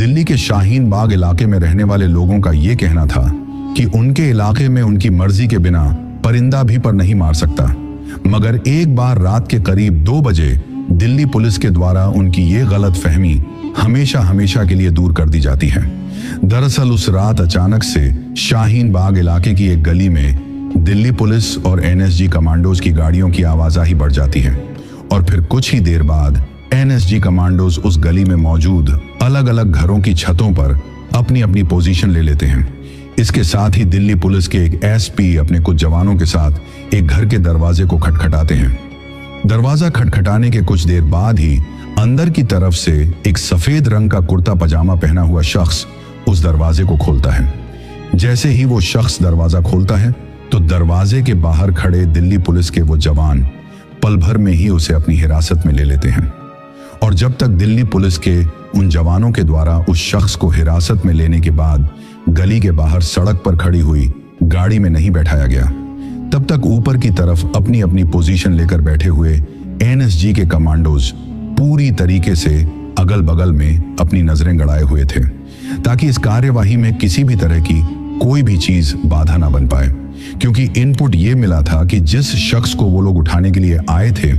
दिल्ली के शाहीन बाग इलाके में रहने वाले लोगों का ये कहना था कि उनके इलाके में उनकी मर्जी के बिना परिंदा भी पर नहीं मार सकता। मगर एक बार रात के करीब 2 बजे दिल्ली पुलिस के द्वारा उनकी ये गलत फहमी हमेशा हमेशा के लिए दूर कर दी जाती है। दरअसल उस रात अचानक से शाहीन बाग इलाके की एक गली में दिल्ली पुलिस और एनएसजी कमांडोज की गाड़ियों की आवाजाही बढ़ जाती है और फिर कुछ ही देर बाद एनएसजी कमांडोज उस गली में मौजूद अलग अलग घरों की छतों पर अपनी अपनी पोजीशन ले लेते हैं। इसके साथ ही दिल्ली पुलिस के एक एसपी अपने कुछ जवानों के साथ एक घर के दरवाजे को खटखटाते हैं। दरवाजा खटखटाने के कुछ देर बाद ही अंदर की तरफ से एक सफेद रंग का कुर्ता पजामा पहना हुआ शख्स उस दरवाजे को खोलता है। जैसे ही वो शख्स दरवाजा खोलता है तो दरवाजे के बाहर खड़े दिल्ली पुलिस के वो जवान पल भर में ही उसे अपनी हिरासत में ले लेते हैं। और जब तक दिल्ली पुलिस के उन जवानों के द्वारा उस शख्स को हिरासत में लेने के बाद गली के बाहर सड़क पर खड़ी हुई गाड़ी में नहीं बैठाया गया, तब तक ऊपर की तरफ अपनी अपनी पोजीशन लेकर बैठे हुए एनएसजी के कमांडोज पूरी तरीके से अगल बगल में अपनी नजरें गड़ाए हुए थे ताकि इस कार्यवाही में किसी भी तरह की कोई भी चीज बाधा ना बन पाए। क्योंकि इनपुट ये मिला था कि जिस शख्स को वो लोग उठाने के लिए आए थे,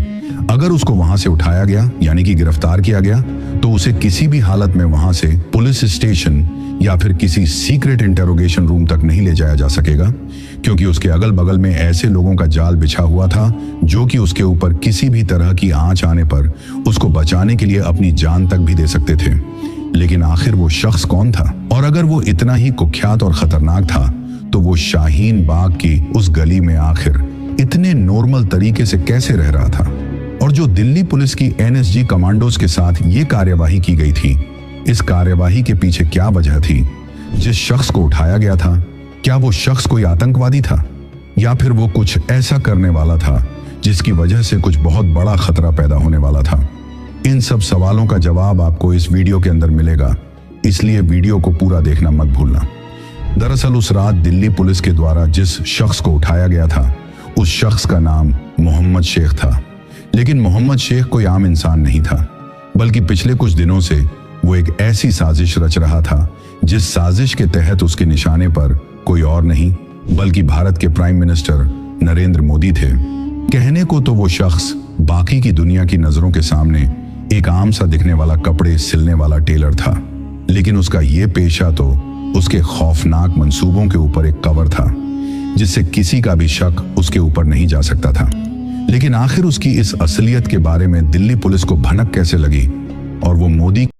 अगर उसको वहां से उठाया गया यानी कि गिरफ्तार किया गया तो उसे किसी भी हालत में वहां से पुलिस स्टेशन या फिर किसी सीक्रेट इंटरोगेशन रूम तक नहीं ले जाया जा सकेगा, क्योंकि उसके अगल बगल में ऐसे लोगों का जाल बिछा हुआ था जो कि उसके ऊपर किसी भी तरह की आंच आने पर उसको बचाने के लिए अपनी जान तक भी दे सकते थे। लेकिन आखिर वो शख्स कौन था, और अगर वो इतना ही कुख्यात और खतरनाक था तो वो शाहीन बाग की उस गली में आखिर इतने नॉर्मल तरीके से कैसे रह रहा था। और जो दिल्ली पुलिस की एनएसजी कमांडोज के साथ ये कार्यवाही की गई थी, इस कार्यवाही के पीछे क्या वजह थी? जिस शख्स को उठाया गया था, क्या वो शख्स कोई आतंकवादी था या फिर वो कुछ ऐसा करने वाला था जिसकी वजह से कुछ बहुत बड़ा खतरा पैदा होने वाला था? इन सब सवालों का जवाब आपको इस वीडियो के अंदर मिलेगा, इसलिए वीडियो को पूरा देखना मत भूलना। दरअसल उस रात दिल्ली पुलिस के द्वारा जिस शख्स को उठाया गया था, उस शख्स का नाम मोहम्मद शेख था। लेकिन मोहम्मद शेख कोई आम इंसान नहीं था, बल्कि पिछले कुछ दिनों से वो एक ऐसी साजिश रच रहा था जिस साजिश के तहत उसके निशाने पर कोई और नहीं बल्कि भारत के प्राइम मिनिस्टर नरेंद्र मोदी थे। कहने को तो वो शख्स बाकी की दुनिया की नजरों के सामने एक आम सा दिखने वाला कपड़े सिलने वाला टेलर था, लेकिन उसका ये पेशा तो उसके खौफनाक मंसूबों के ऊपर एक कवर था जिससे किसी का भी शक उसके ऊपर नहीं जा सकता था। लेकिन आखिर उसकी इस असलियत के बारे में दिल्ली पुलिस को भनक कैसे लगी और वो मोदी